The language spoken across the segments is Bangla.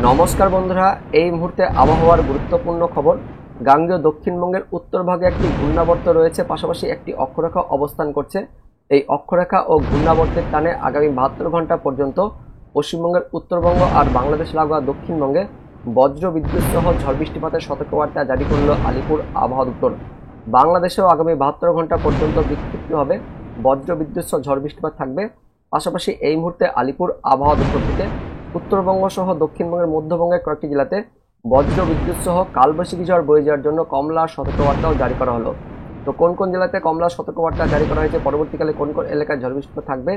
নমস্কার বন্ধুরা, এই মুহূর্তে আবহাওয়ার গুরুত্বপূর্ণ খবর। গাঙ্গেয় দক্ষিণবঙ্গের উত্তরভাগে একটি ঘূর্ণাবর্ত রয়েছে, পাশাপাশি একটি অক্ষরেখা অবস্থান করছে। এই অক্ষরেখা ও ঘূর্ণাবর্তের টানে আগামী 72 ঘন্টা পর্যন্ত পশ্চিমবঙ্গের উত্তরবঙ্গ আর বাংলাদেশ লাগোয়া দক্ষিণবঙ্গে বজ্র বিদ্যুৎ সহ ঝড় বৃষ্টিপাতের সতর্কবার্তা জারি করল আলিপুর আবহাওয়া দপ্তর। বাংলাদেশেও আগামী 72 ঘন্টা পর্যন্ত বিক্ষিপ্তভাবে বজ্র বিদ্যুৎ সহ ঝড় বৃষ্টিপাত থাকবে। পাশাপাশি এই মুহূর্তে আলিপুর আবহাওয়া দপ্তর থেকে উত্তরবঙ্গ সহ দক্ষিণবঙ্গের মধ্যবঙ্গের কয়েকটি জেলাতে বজ্র বিদ্যুৎ সহ কালবৈশাখী ঝড় বয়ে যাওয়ার জন্য কমলা সতর্কবার্তাও জারি করা হলো। তো কোন কোন জেলাতে কমলা সতর্কবার্তা জারি করা হয়েছে, পরবর্তীকালে কোন কোন এলাকায় ঝড় বৃষ্টিপাত থাকবে,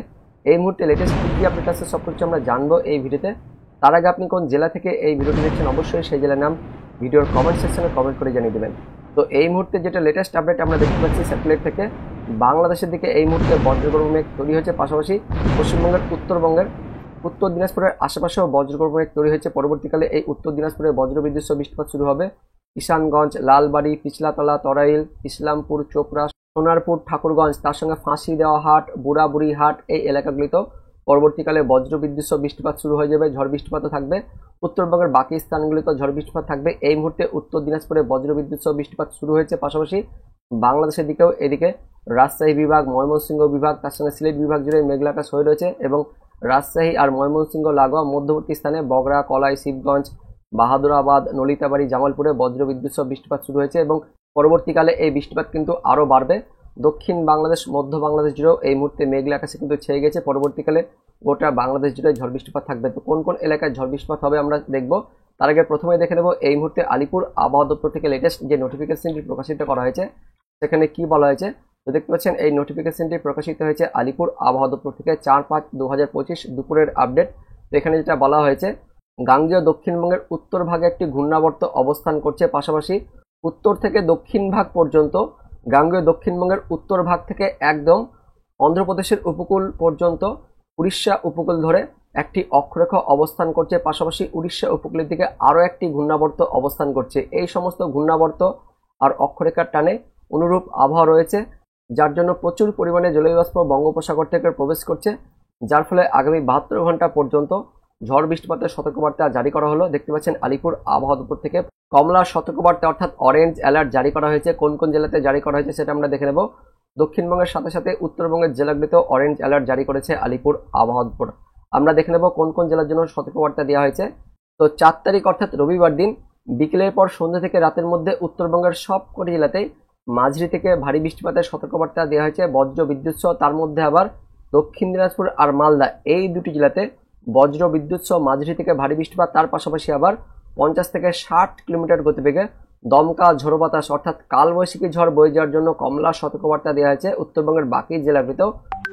এই মুহূর্তে লেটেস্ট কী আপডেট আছে সব কিছু আমরা জানবো এই ভিডিওতে। তার আগে আপনি কোন জেলা থেকে এই ভিডিওটি দেখছেন অবশ্যই সেই জেলার নাম ভিডিওর কমেন্ট সেকশনে কমেন্ট করে জানিয়ে দেবেন। তো এই মুহূর্তে যেটা লেটেস্ট আপডেট আমরা দেখতে পাচ্ছি স্যাটেলাইট থেকে, বাংলাদেশের দিকে এই মুহূর্তে বজ্রগর্ভ মেঘ তৈরি হয়েছে। পাশাপাশি পশ্চিমবঙ্গের উত্তরবঙ্গের উত্তর দিনাজপুরের আশেপাশেও বজ্রগর্ভ মেঘ তৈরি হয়েছে। পরবর্তীকালে এই উত্তর দিনাজপুরে বজ্রবিদ্যুৎ সহ বৃষ্টিপাত শুরু হবে। কিষানগঞ্জ, লালবাড়ি, পিছলাতলা, তরাইল, ইসলামপুর, চোপড়া, সোনারপুর, ঠাকুরগঞ্জ, তার সঙ্গে ফাঁসি দেওয়া হাট, বুড়াবুড়ি হাট, এই এলাকাগুলিতেও পরবর্তীকালে বজ্রবিদ্যুৎ সহ বৃষ্টিপাত শুরু হয়ে যাবে। ঝড় বৃষ্টিপাতও থাকবে। উত্তরবঙ্গের বাকি স্থানগুলিতেও ঝড় বৃষ্টিপাত থাকবে। এই মুহূর্তে উত্তর দিনাজপুরে বজ্রবিদ্যুৎ সহ বৃষ্টিপাত শুরু হয়েছে। পাশাপাশি বাংলাদেশের দিকেও এদিকে রাজশাহী বিভাগ, ময়মনসিংহ বিভাগ, তার সঙ্গে সিলেট বিভাগ জুড়ে মেঘলা আকাশ হয়ে রয়েছে এবং রাজশাহী আর ময়মনসিংহ লাগোয়া মধ্যবর্তী স্থানে বগরা, কলাই, শিবগঞ্জ, বাহাদুরাবাদ, নলিতাবাড়ি, জামালপুরে বজ্রবিদ্যুৎ সহ বৃষ্টিপাত শুরু হয়েছে এবং পরবর্তীকালে এই বৃষ্টিপাত কিন্তু আরও বাড়বে। দক্ষিণ বাংলাদেশ, মধ্য বাংলাদেশ জুড়েও এই মুহূর্তে মেঘলা আকাশে কিন্তু ছেয়ে গেছে। পরবর্তীকালে গোটা বাংলাদেশ জুড়ে ঝড় বৃষ্টিপাত থাকবে। তো কোন কোন এলাকায় ঝড় বৃষ্টিপাত হবে আমরা দেখব। তার আগে প্রথমে দেখে নেব এই মুহূর্তে আলিপুর আবহাওয়া দপ্তর থেকে লেটেস্ট যে নোটিফিকেশনটি প্রকাশিত করা হয়েছে সেখানে কি বলা হয়েছে। তো দেখতে পাচ্ছেন এই নোটিফিকেশনটি প্রকাশিত হয়েছে আলিপুর আবহাওয়া দপ্তর থেকে 4/5/2025 দুপুরের আপডেট। তো এখানে যেটা বলা হয়েছে, গাঙ্গেয় দক্ষিণবঙ্গের উত্তর ভাগে একটি ঘূর্ণাবর্ত অবস্থান করছে। পাশাপাশি উত্তর থেকে দক্ষিণ ভাগ পর্যন্ত গাঙ্গেয় দক্ষিণবঙ্গের উত্তর ভাগ থেকে একদম অন্ধ্রপ্রদেশের উপকূল পর্যন্ত উড়িষ্যা উপকূল ধরে একটি অক্ষরেখা অবস্থান করছে। পাশাপাশি উড়িষ্যা উপকূলের দিকে আরও একটি ঘূর্ণাবর্ত অবস্থান করছে। এই সমস্ত ঘূর্ণাবর্ত আর অক্ষরেখার টানে অনুরূপ আবহাওয়া রয়েছে, যার জন্য প্রচুর পরিমাণে জলীয় বাষ্প বঙ্গোপসাগর থেকে প্রবেশ করছে, যার ফলে আগামী 72 ঘন্টা পর্যন্ত ঝড় বৃষ্টিপাতের সতর্কবার্তা জারি করা হলো। দেখতে পাচ্ছেন আলিপুর আবহাওয়া দপ্তর থেকে কমলা সতর্কবার্তা অর্থাৎ অরেঞ্জ অ্যালার্ট জারি করা হয়েছে। কোন কোন জেলাতে জারি করা হয়েছে সেটা আমরা দেখে নেব। দক্ষিণবঙ্গের সাথে সাথে উত্তরবঙ্গের জেলাগুলিতেও অরেঞ্জ অ্যালার্ট জারি করেছে আলিপুর আবহাওয়া দপ্তর। আমরা দেখে নেব কোন কোন জেলার জন্য সতর্কবার্তা দেওয়া হয়েছে। তো 4 তারিখ অর্থাৎ রবিবার দিন বিকেলের পর সন্ধ্যা থেকে রাতের মধ্যে উত্তরবঙ্গের সবকটি জেলাতেই মাঝারি থেকে ভারী বৃষ্টিপাতের সতর্কবার্তা দেওয়া হয়েছে বজ্র বিদ্যুৎ সহ। তার মধ্যে আবার দক্ষিণ দিনাজপুর আর মালদা এই দুটি জেলাতে বজ্র বিদ্যুৎ সহ মাঝারি থেকে ভারী বৃষ্টিপাত, তার পাশাপাশি আবার 50 থেকে 60 কিলোমিটার গতিবেগে দমকা ঝোড়ো বাতাস অর্থাৎ কালবৈশাখী ঝড় বয়ে যাওয়ার জন্য কমলা সতর্কবার্তা দেওয়া হয়েছে। উত্তরবঙ্গের বাকি জেলাগুলিতেও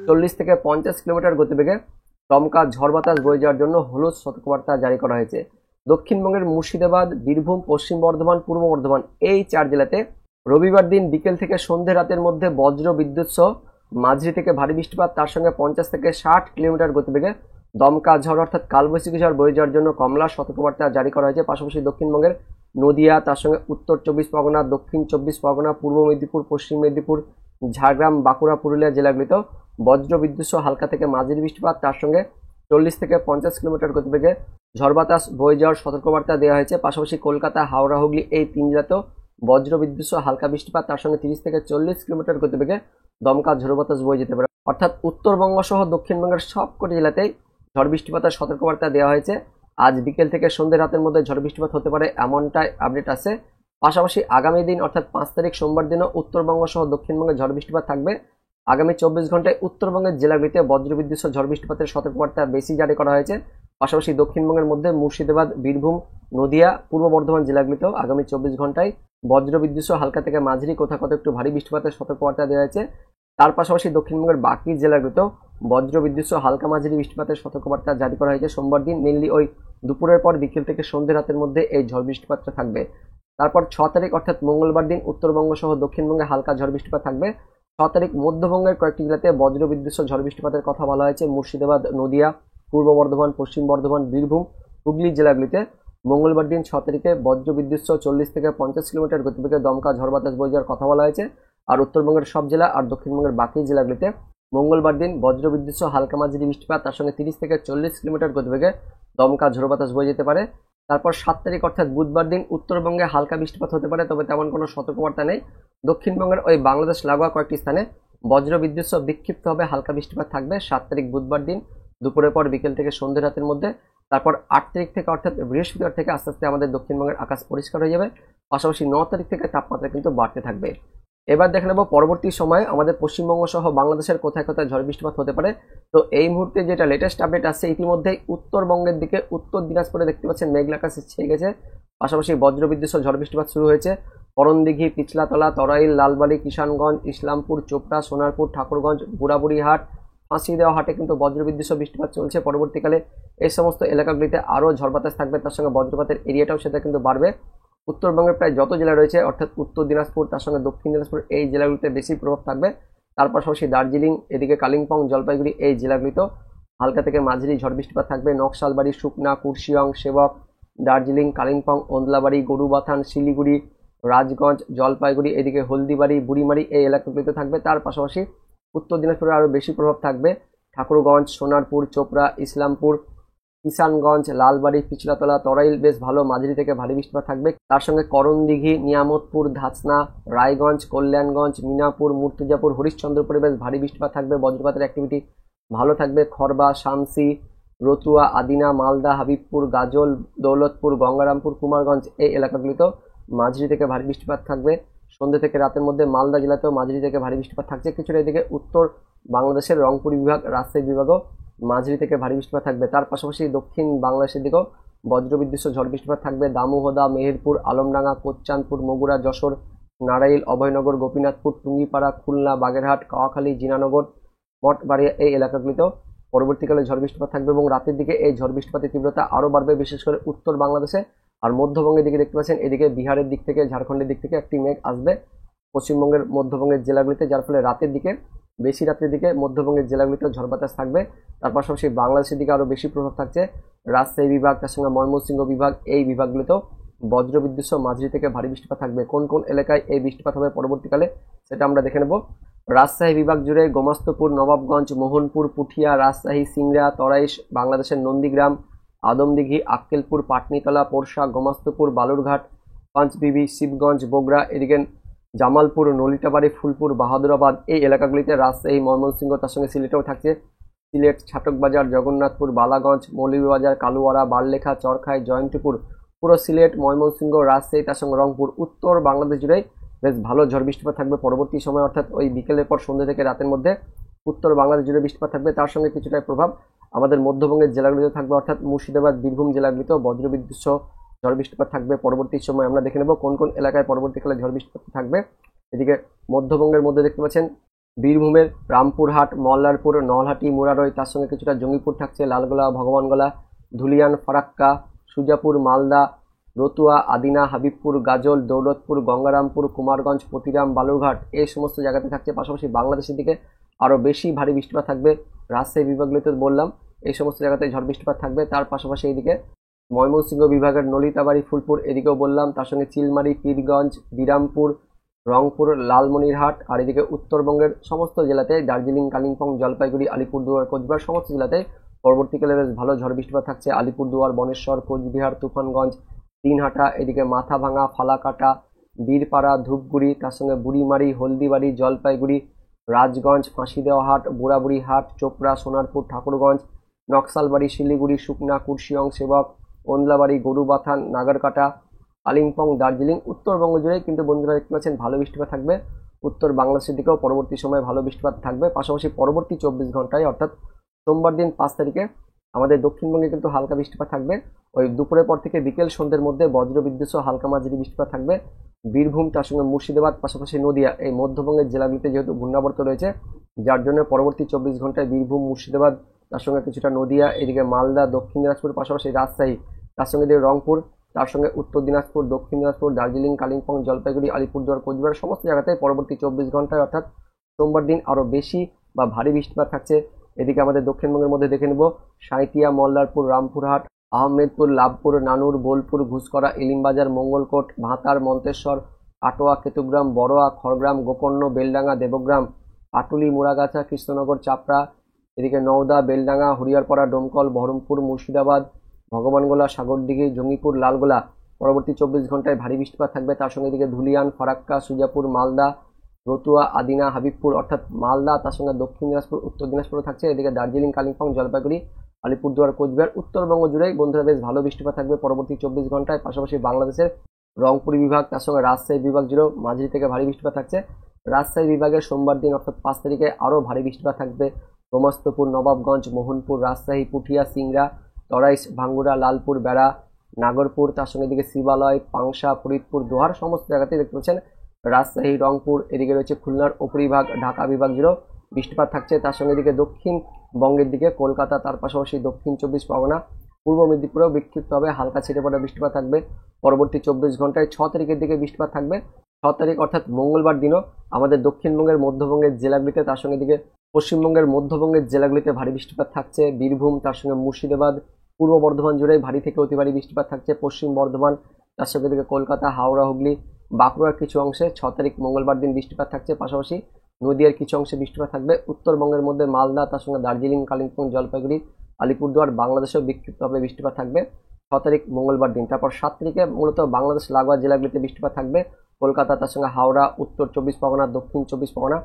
40 থেকে 50 কিলোমিটার গতিবেগে দমকা ঝড় বাতাস বয়ে যাওয়ার জন্য হলুদ সতর্কবার্তা জারি করা হয়েছে। দক্ষিণবঙ্গের মুর্শিদাবাদ, বীরভূম, পশ্চিম বর্ধমান, পূর্ব বর্ধমান এই 4 জেলাতে রবিবার দিন বিকেল থেকে সন্ধ্যে রাতের মধ্যে বজ্র বিদ্যুৎ সহ মাঝারি থেকে ভারী বৃষ্টিপাত, তার সঙ্গে 50 থেকে 60 কিলোমিটার গতিবেগে দমকা ঝড় অর্থাৎ কালবৈশাখী ঝড় বয়ে যাওয়ার জন্য কমলা সতর্কবার্তা জারি করা হয়েছে। পাশাপাশি দক্ষিণবঙ্গের নদিয়া, তার সঙ্গে উত্তর 24 পরগনা, দক্ষিণ 24 পরগনা, পূর্ব মেদিনীপুর, পশ্চিম মেদিনীপুর, ঝাড়গ্রাম, বাঁকুড়া, পুরুলিয়া জেলাগুলিতেও বজ্র বিদ্যুৎ সহ হালকা থেকে মাঝারি বৃষ্টিপাত, তার সঙ্গে 40 থেকে 50 কিলোমিটার গতিবেগে ঝড় বাতাস বয়ে যাওয়ার সতর্কবার্তা দেওয়া হয়েছে। পাশাপাশি কলকাতা, হাওড়া, হুগলি এই 3 জেলাতেও বজ্র বিদ্যুৎ সহ হালকা বৃষ্টিপাত, তার সঙ্গে 30 থেকে 40 কিলোমিটার গতিবেগে দমকা ঝড়ো বাতাস বয়ে যেতে পারে। অর্থাৎ উত্তরবঙ্গ সহ দক্ষিণবঙ্গের সবকটি জেলাতেই ঝড় বৃষ্টিপাতের সতর্কবার্তা দেওয়া হয়েছে। আজ বিকেল থেকে সন্ধ্যে রাতের মধ্যে ঝড় বৃষ্টিপাত হতে পারে এমনটাই আপডেট আছে। পাশাপাশি আগামী দিন অর্থাৎ 5 তারিখ সোমবার দিনও উত্তরবঙ্গ সহ দক্ষিণবঙ্গে ঝড় বৃষ্টিপাত থাকবে। আগামী 24 ঘন্টায় উত্তরবঙ্গের জেলাগুলিতে বজ্রবিদ্যুৎ সহ ঝড় বৃষ্টিপাতের সতর্কবার্তা বেশি জারি করা হয়েছে। পাশাপাশি দক্ষিণবঙ্গের মধ্যে মুর্শিদাবাদ, বীরভূম, নদিয়া, পূর্ব বর্ধমান জেলাগুলিতেও আগামী 24 ঘন্টায় বজ্রবিদ্যুৎ সহ হালকা থেকে মাঝারি কোথাও কোথাও একটু ভারী বৃষ্টিপাতের সতর্কবার্তা দেওয়া হয়েছে। তার পাশাপাশি দক্ষিণবঙ্গের বাকি জেলাগুলিতেও বজ্র বিদ্যুৎ সহ হালকা মাঝারি বৃষ্টিপাতের সতর্কবার্তা জারি করা হয়েছে। সোমবার দিন মেনলি ওই দুপুরের পর বিকেল থেকে সন্ধ্যে রাতের মধ্যে এই ঝড় বৃষ্টিপাতটা থাকবে। তারপর 6 তারিখ অর্থাৎ মঙ্গলবার দিন উত্তরবঙ্গ সহ দক্ষিণবঙ্গে হালকা ঝড় বৃষ্টিপাত থাকবে। 6 তারিখ মধ্যবঙ্গের কয়েকটি জেলাতে বজ্র বিদ্যুৎ সহ ঝড় বৃষ্টিপাতের কথা বলা হয়েছে। মুর্শিদাবাদ, নদিয়া, পূর্ব বর্ধমান, পশ্চিম বর্ধমান, বীরভূম, হুগলি জেলাগুলিতে মঙ্গলবার দিন 6 তারিখে বজ্র বিদ্যুৎ সহ 40 থেকে 50 কিলোমিটার গতিবেগে দমকা ঝড় বাতাস বয়ে যাওয়ার কথা বলা হয়েছে। আর উত্তরবঙ্গের সব জেলা আর দক্ষিণবঙ্গের বাকি জেলাগুলিতে মঙ্গলবার দিন বজ্র বিদ্যুৎ সহ হালকা মাঝারি বৃষ্টিপাত, তার সঙ্গে 30 থেকে 40 কিলোমিটার গতিবেগে দমকা ঝড়ো বাতাস বয়ে যেতে পারে। তারপর 7 তারিখ অর্থাৎ বুধবার দিন উত্তরবঙ্গে হালকা বৃষ্টিপাত হতে পারে, তবে তেমন কোনো সতর্কবার্তা নেই। দক্ষিণবঙ্গের ওই বাংলাদেশ লাগোয়া কয়েকটি স্থানে বজ্রবিদ্যুৎ সহ বিক্ষিপ্তভাবে হালকা বৃষ্টিপাত থাকবে 7 তারিখ বুধবার দিন দুপুরের পর বিকেল থেকে সন্ধ্যে রাতের মধ্যে। তারপর 8 তারিখ থেকে অর্থাৎ বৃহস্পতিবার থেকে আস্তে আস্তে আমাদের দক্ষিণবঙ্গের আকাশ পরিষ্কার হয়ে যাবে। পাশাপাশি 9 তারিখ থেকে তাপমাত্রা কিন্তু বাড়তে থাকবে। এবার দেখে নেব পরবর্তী সময়ে আমাদের পশ্চিমবঙ্গ সহ বাংলাদেশের কোথায় কোথায় ঝড় বৃষ্টিপাত হতে পারে। তো এই মুহূর্তে যেটা লেটেস্ট আপডেট আসছে, ইতিমধ্যেই উত্তরবঙ্গের দিকে উত্তর দিনাজপুরে দেখতে পাচ্ছেন মেঘলা আকাশ ছেয়ে গেছে, পাশাপাশি বজ্রবিদ্যুৎ সহ ঝড় বৃষ্টিপাত শুরু হয়েছে। করণদিঘি, পিছলাতলা, তরাইল, লালবাড়ি, কিষানগঞ্জ, ইসলামপুর, চোপড়া, সোনারপুর, ঠাকুরগঞ্জ, বুড়াবুড়িহাট, ফাঁসিদেওয়া হাটে কিন্তু বজ্রবিদ্যুৎ সহ বৃষ্টিপাত চলছে। পরবর্তীকালে এই সমস্ত এলাকাগুলিতে আরও ঝড় বাতাস থাকবে, তার সঙ্গে বজ্রপাতের এরিয়াটাও সেটা কিন্তু বাড়বে। উত্তরবঙ্গের প্রায় যত জেলা রয়েছে অর্থাৎ উত্তর দিনাজপুর, তার সঙ্গে দক্ষিণ দিনাজপুর, এই জেলাগুলিতে বেশি প্রভাব থাকবে। তার পাশাপাশি দার্জিলিং, এদিকে কালিম্পং, জলপাইগুড়ি, এই জেলাগুলিতেও হালকা থেকে মাঝারি ঝড় বৃষ্টিপাত থাকবে। নকশালবাড়ি, সুকনা, কুর্শিয়ং, সেবক, দার্জিলিং, কালিম্পং, ওন্দলাবাড়ি, গরুবাথান, শিলিগুড়ি, রাজগঞ্জ, জলপাইগুড়ি, এদিকে হলদিবাড়ি, বুড়িমারি, এই এলাকাগুলিতে থাকবে। তার পাশাপাশি উত্তর দিনাজপুরে আরও বেশি প্রভাব থাকবে ঠাকুরগঞ্জ, সোনারপুর, চোপড়া, ইসলামপুর, কিষানগঞ্জ, লালবাড়ি, পিছলাতলা, তরাইল বেশ ভালো মাঝারি থেকে ভারী বৃষ্টিপাত থাকবে। তার সঙ্গে করণদিঘি, নিয়ামতপুর, ধাসনা, রায়গঞ্জ, কল্যাণগঞ্জ, মিনাপুর, মুর্তুজাপুর, হরিশ্চন্দ্রপুরে বেশ ভারী বৃষ্টিপাত থাকবে। বজ্রপাতের অ্যাক্টিভিটি ভালো থাকবে। খড়বা, শামসি, রতুয়া, আদিনা, মালদা, হাবিবপুর, গাজল, দৌলতপুর, গঙ্গারামপুর, কুমারগঞ্জ, এই এলাকাগুলিতেও মাঝারি থেকে ভারী বৃষ্টিপাত থাকবে। সন্ধ্যে থেকে রাতের মধ্যে মালদা জেলাতেও মাঝারি থেকে ভারী বৃষ্টিপাত থাকছে। কিছুটা এদিকে উত্তর বাংলাদেশের রংপুর বিভাগ, রাজশাহী বিভাগও মাঝারি থেকে ভারী বৃষ্টিপাত থাকবে। তার পাশাপাশি দক্ষিণ বাংলাদেশের দিকেও বজ্রবিদ্যুৎ সহ ঝড় বৃষ্টিপাত থাকবে। দামোহদা, মেহেরপুর, আলমডাঙ্গা, কোচ্চানপুর, মগুরা, যশোর, নারাইল, অভয়নগর, গোপীনাথপুর, টুঙ্গিপাড়া, খুলনা, বাগেরহাট, কাওয়াখালী, জিনানগর, মঠবাড়িয়া, এই এলাকাগুলিতেও পরবর্তীকালে ঝড় বৃষ্টিপাত থাকবে এবং রাতের দিকে এই ঝড় বৃষ্টিপাতের তীব্রতা আরও বাড়বে, বিশেষ করে উত্তর বাংলাদেশে। আর মধ্যবঙ্গের দিকে দেখতে পাচ্ছেন এদিকে বিহারের দিক থেকে, ঝাড়খণ্ডের দিক থেকে একটি মেঘ আসবে পশ্চিমবঙ্গের মধ্যবঙ্গের জেলাগুলিতে, যার ফলে রাতের দিকে, বেশি রাতের দিকে মধ্যবঙ্গের জেলাগুলিতে ঝড় বাতাস থাকবে। তার পাশাপাশি বাংলাদেশের দিকে আরও বেশি প্রভাব থাকছে রাজশাহী বিভাগ, তার সঙ্গে ময়মনসিংহ বিভাগ, এই বিভাগগুলিতেও বজ্রবিদ্যুৎ সহ মাঝারি থেকে ভারী বৃষ্টিপাত থাকবে। কোন কোন এলাকায় এই বৃষ্টিপাত হবে পরবর্তীকালে সেটা আমরা দেখে নেব। রাজশাহী বিভাগ জুড়ে গোমাস্তপুর, নবাবগঞ্জ, মোহনপুর, পুঠিয়া, রাজশাহী, সিংড়া, তরাইশ, বাংলাদেশের নন্দীগ্রাম, আদমদিঘি, আক্কেলপুর, পাটনিতলা, পোরশা, গোমাস্তপুর, বালুরঘাট, পাঁচবিবি, শিবগঞ্জ, বগুড়া, এদিকে জামালপুর, নলিতাবাড়ি, ফুলপুর, বাহাদুরাবাদ, এই এলাকাগুলিতে রাজশাহী, ময়মনসিংহ, তার সঙ্গে সিলেটেও থাকছে। সিলেট, ছাটকবাজার, জগন্নাথপুর, বালাগঞ্জ, মৌলভীবাজার, কালুয়ারা, বারলেখা, চরখাই, জয়ন্তীপুর, পুরো সিলেট, ময়মনসিংহ, রাজশাহী, তার সঙ্গে রংপুর, উত্তর বাংলাদেশ জুড়েই বেশ ভালো ঝড় বৃষ্টিপাত থাকবে পরবর্তী সময়, অর্থাৎ ওই বিকেলের পর সন্ধ্যে থেকে রাতের মধ্যে উত্তর বাংলাদেশ জুড়ে বৃষ্টিপাত থাকবে। তার সঙ্গে কিছুটাই প্রভাব আমাদের মধ্যবঙ্গের জেলাগুলিতে থাকবে, অর্থাৎ মুর্শিদাবাদ, বীরভূম জেলাগুলিতেও বজ্রবিদ্যুৎ সহ ঝড় বৃষ্টিপাত থাকবে পরবর্তী সময়। আমরা দেখে নেব কোন কোন এলাকায় পরবর্তীকালে ঝড় বৃষ্টিপাত থাকবে। এদিকে মধ্যবঙ্গের মধ্যে দেখতে পাচ্ছেন বীরভূমের রামপুরহাট, মল্লারপুর, নলহাটি, মুরারই, তার সঙ্গে কিছুটা জঙ্গিপুর থাকছে, লালগোলা, ভগবানগোলা, ধুলিয়ান, ফারাক্কা, সুজাপুর, মালদা, রতুয়া, আদিনা, হাবিবপুর, গাজল, দৌলতপুর, গঙ্গারামপুর, কুমারগঞ্জ, পতিরাম, বালুরঘাট, এই সমস্ত জায়গাতে থাকছে। পাশাপাশি বাংলাদেশের দিকে আরও বেশি ভারী বৃষ্টিপাত থাকবে। রাজশাহী বিভাগগুলিতে বললাম এই সমস্ত জায়গাতে ঝড় বৃষ্টিপাত থাকবে। তার পাশাপাশি এইদিকে ময়মনসিংহ বিভাগের নলিতাবাড়ি, ফুলপুর, এদিকেও বললাম, তার সঙ্গে চিলমারি, পীরগঞ্জ, বিরামপুর, রংপুর, লালমনিরহাট, আর এদিকে উত্তরবঙ্গের সমস্ত জেলাতে দার্জিলিং, কালিম্পং, জলপাইগুড়ি, আলিপুরদুয়ার, কোচবিহার, সমস্ত জেলাতে পরবর্তীকালে বেশ ভালো ঝড় বৃষ্টিপাত থাকছে। আলিপুরদুয়ার, বনেশ্বর, কোচবিহার, তুফানগঞ্জ, দিনহাটা, এদিকে মাথাভাঙা, ফালাকাটা, বীরপাড়া, ধূপগুড়ি, তার সঙ্গে বুড়িমারি, হলদিবাড়ি, জলপাইগুড়ি, রাজগঞ্জ, ফাঁসিদেওয়াহাট, বুড়াবুড়িহাট, চোপড়া, সোনারপুর, ঠাকুরগঞ্জ, নকশালবাড়ি, শিলিগুড়ি, সুকনা, কুর্শিয়ং, সেবক, ওন্দলাবাড়ি, গরুবাথান, নাগারকাটা, কালিম্পং, দার্জিলিং, উত্তরবঙ্গ জুড়ে কিন্তু বন্ধুরা দেখতে পাচ্ছেন ভালো বৃষ্টিপাত থাকবে। উত্তর বাংলাদেশের দিকেও পরবর্তী সময়ে ভালো বৃষ্টিপাত থাকবে। পাশাপাশি পরবর্তী 24 ঘন্টায় অর্থাৎ সোমবার দিন 5 তারিখে আমাদের দক্ষিণবঙ্গে কিন্তু হালকা বৃষ্টিপাত থাকবে। ওই দুপুরের পর থেকে বিকেল সন্ধ্যের মধ্যে বজ্রবিদ্যুৎ সহ হালকা মাঝারি বৃষ্টিপাত থাকবে। বীরভূম, তার সঙ্গে মুর্শিদাবাদ, পাশাপাশি নদিয়া, এই মধ্যবঙ্গের জেলাগুলিতে যেহেতু ঘূর্ণাবর্ত রয়েছে, যার জন্য পরবর্তী 24 ঘন্টায় বীরভূম, মুর্শিদাবাদ, তার সঙ্গে কিছুটা নদিয়া, এদিকে মালদা, দক্ষিণ দিনাজপুর, পাশাপাশি রাজশাহী, তার সঙ্গে এদিকে রংপুর, তার সঙ্গে উত্তর দিনাজপুর, দক্ষিণ দিনাজপুর, দার্জিলিং, কালিম্পং, জলপাইগুড়ি, আলিপুরদুয়ার, কোচবিহার, সমস্ত জায়গাতে পরবর্তী 24 ঘন্টায় অর্থাৎ সোমবার দিন আরও বেশি বা ভারী বৃষ্টিপাত থাকছে। এদিকে আমাদের দক্ষিণবঙ্গের মধ্যে দেখে নেব সাঁইতিয়া, মল্লারপুর, রামপুরহাট, আহমেদপুর, লাভপুর, নানুর, বোলপুর, ঘুষকরা, ইলিমবাজার, মঙ্গলকোট, ভাতার, মন্তেশ্বর, আটোয়া, কেতুগ্রাম, বড়োয়া, খড়গ্রাম, গোকর্ণ, বেলডাঙ্গা, দেবগ্রাম, আটুলি, মুড়াগাছা, কৃষ্ণনগর, চাপড়া, এদিকে নওদা, বেলডাঙ্গা, হরিয়ারপাড়া, ডোমকল, বহরমপুর, মুর্শিদাবাদ, ভগবানগোলা, সাগরদিঘি, জঙ্গিপুর, লালগোলা পরবর্তী 24 ঘন্টায় ভারী বৃষ্টিপাত থাকবে। তার সঙ্গে এদিকে ধুলিয়ান, ফারাক্কা, সুজাপুর, মালদা, রতুয়া, আদিনা, হাবিবপুর অর্থাৎ মালদা, তার সঙ্গে দক্ষিণ দিনাজপুর, উত্তর দিনাজপুর থাকছে। এদিকে দার্জিলিং, কালিম্পং, জলপাইগুড়ি, আলিপুরদুয়ার, কোচবিহার, উত্তরবঙ্গ জুড়েই বন্ধুরা বেশ ভালো বৃষ্টিপাত থাকবে পরবর্তী 24 ঘন্টায়। পাশাপাশি বাংলাদেশের রংপুর বিভাগ, তার সঙ্গে রাজশাহী বিভাগ জুড়েও মাঝারি থেকে ভারী বৃষ্টিপাত থাকছে। রাজশাহী বিভাগের সোমবার দিন অর্থাৎ 5 তারিখে আরও ভারী বৃষ্টিপাত থাকবে গোমস্তপুর, নবাবগঞ্জ, মোহনপুর, রাজশাহী, পুঠিয়া, সিংড়া, তরাইশ, ভাঙ্গুড়া, লালপুর, বেড়া, নাগরপুর, তার সঙ্গে এদিকে শিবালয়, পাংশা, ফরিদপুর, দোহার সমস্ত জায়গাতেই দেখতে পাচ্ছেন রাজশাহী, রংপুর, এদিকে রয়েছে খুলনার উপরিভাগ, ঢাকা বিভাগ জুড়েও বৃষ্টিপাত থাকছে। তার সঙ্গে এদিকে দক্ষিণবঙ্গের দিকে কলকাতা, তার পাশাপাশি দক্ষিণ 24 পরগনা, পূর্ব মেদিনীপুরেও বিক্ষিপ্তভাবে হালকা ছিটে পড়া বৃষ্টিপাত থাকবে পরবর্তী 24 ঘন্টায়। 6 তারিখের দিকে বৃষ্টিপাত থাকবে। 6 তারিখ অর্থাৎ মঙ্গলবার দিনও আমাদের দক্ষিণবঙ্গের মধ্যবঙ্গের জেলাগুলিতে, তার সঙ্গে এদিকে পশ্চিমবঙ্গের মধ্যবঙ্গের জেলাগুলিতে ভারী বৃষ্টিপাত থাকছে। বীরভূম, তার সঙ্গে মুর্শিদাবাদ, পূর্ব বর্ধমান জুড়ে ভারী থেকে অতি ভারী বৃষ্টিপাত থাকছে। পশ্চিম বর্ধমান, তার সঙ্গে এদিকে কলকাতা, হাওড়া, হুগলি, বাঁকুড়ার কিছু অংশে 6 তারিখ মঙ্গলবার দিন বৃষ্টিপাত থাকছে। পাশাপাশি নদীয়ার কিছু অংশে বৃষ্টিপাত থাকবে। উত্তরবঙ্গের মধ্যে মালদা, তার সঙ্গে দার্জিলিং, কালিম্পং, জলপাইগুড়ি, আলিপুরদুয়ার, বাংলাদেশেও বিক্ষিপ্তভাবে বৃষ্টিপাত থাকবে 6 তারিখ মঙ্গলবার দিন। তারপর 7 তারিখে মূলত বাংলাদেশ লাগোয়া জেলাগুলিতে বৃষ্টিপাত থাকবে। কলকাতা, তার সঙ্গে হাওড়া, উত্তর 24 পরগনা, দক্ষিণ 24 পরগনা,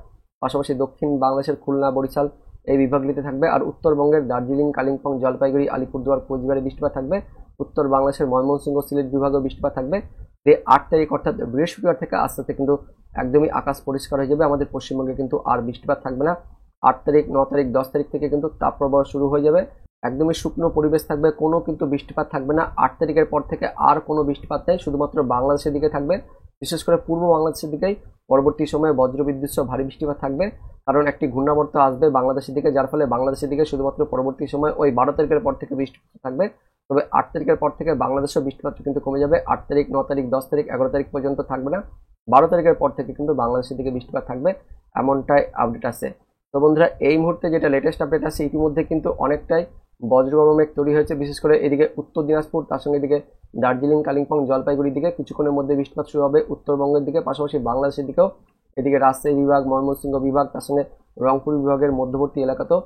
পাশাপাশি দক্ষিণ বাংলাদেশের খুলনা, বরিশাল এই বিভাগগুলিতে থাকবে। আর উত্তরবঙ্গের দার্জিলিং, কালিম্পং, জলপাইগুড়ি, আলিপুরদুয়ার, কোচবিহারে বৃষ্টিপাত থাকবে। উত্তর বাংলাদেশের ময়মনসিংহ, সিলেট বিভাগেও বৃষ্টিপাত থাকবে। 8 তারিখ অর্থাৎ বৃহস্পতিবার থেকে আস্তে আস্তে কিন্তু একদমই আকাশ পরিষ্কার হয়ে যাবে। আমাদের পশ্চিমবঙ্গে কিন্তু আর বৃষ্টিপাত থাকবে না। 8 তারিখ, 9 তারিখ, 10 তারিখ থেকে কিন্তু তাপপ্রবাহ শুরু হয়ে যাবে। একদমই শুকনো পরিবেশ থাকবে, কোনো কিন্তু বৃষ্টিপাত থাকবে না। 8 তারিখের পর থেকে আর কোনো বৃষ্টিপাত নেই, শুধুমাত্র বাংলাদেশের দিকে থাকবে, বিশেষ করে পূর্ব বাংলাদেশের দিকেই পরবর্তী সময়ে বজ্রবিদ্যুৎ সহ ভারী বৃষ্টিপাত থাকবে। কারণ একটি ঘূর্ণাবর্ত আসবে বাংলাদেশের দিকে, যার ফলে বাংলাদেশের দিকে শুধুমাত্র পরবর্তী সময় ওই 12 তারিখের পর থেকে বৃষ্টিপাত থাকবে। তবে 8 তারিখের পর থেকে বাংলাদেশেও বৃষ্টিপাত কিন্তু কমে যাবে। 8 তারিখ, 9 তারিখ, 10 তারিখ, 11 তারিখ পর্যন্ত থাকবে না। 12 তারিখের পর থেকে কিন্তু বাংলাদেশের দিকে বৃষ্টিপাত থাকবে, এমনটাই আপডেট আছে। তো বন্ধুরা, এই মুহূর্তে যেটা লেটেস্ট আপডেট আছে, ইতিমধ্যে কিন্তু অনেকটাই বজ্রগর্ভ মেঘ তৈরি হয়েছে, বিশেষ করে এদিকে উত্তর দিনাজপুর, তার সঙ্গে এদিকে দার্জিলিং, কালিম্পং, জলপাইগুড়ির দিকে কিছুক্ষণের মধ্যে বৃষ্টিপাত শুরু হবে। উত্তরবঙ্গের দিকে, পাশাপাশি বাংলাদেশের দিকেও এদিকে রাজশাহী বিভাগ, ময়মনসিংহ বিভাগ, তার সঙ্গে রংপুর বিভাগের মধ্যবর্তী এলাকাতেও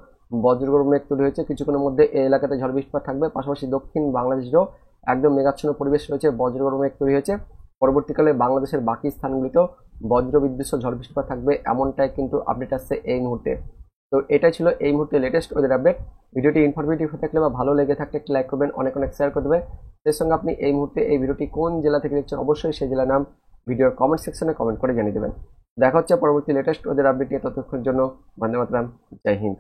বজ্রগর্ভ মেঘ তৈরি হয়েছে। কিছুক্ষণের মধ্যে এই এলাকাতে ঝড় বৃষ্টিপাত থাকবে। পাশাপাশি দক্ষিণ বাংলাদেশেও একদম মেঘাচ্ছন্ন পরিবেশ রয়েছে, বজ্রগর্ভ মেঘ তৈরি হয়েছে। পরবর্তীকালে বাংলাদেশের বাকি স্থানগুলিতেও বজ্রবিদ্যুৎ সহ ঝড় বৃষ্টিপাত থাকবে, এমনটাই কিন্তু আপডেট আসছে এই মুহূর্তে। তো এটাই ছিল এই মুহূর্তে লেটেস্ট ওদের আপডেট। ভিডিওটি ইনফরমেটিভ হয়ে থাকলে বা ভালো লেগে থাকলে একটি লাইক করবেন, অনেক অনেক শেয়ার করে দেবেন। এর সঙ্গে আপনি এই মুহূর্তে এই ভিডিওটি কোন জেলা থেকে দেখছেন অবশ্যই সেই জেলার নাম ভিডিওর কমেন্ট সেকশনে কমেন্ট করে জানিয়ে দেবেন। দেখা হচ্ছে পরবর্তী লেটেস্ট ওদের আপডেট নিয়ে, ততক্ষণের জন্য বন্দে মাতরম, জয় হিন্দ।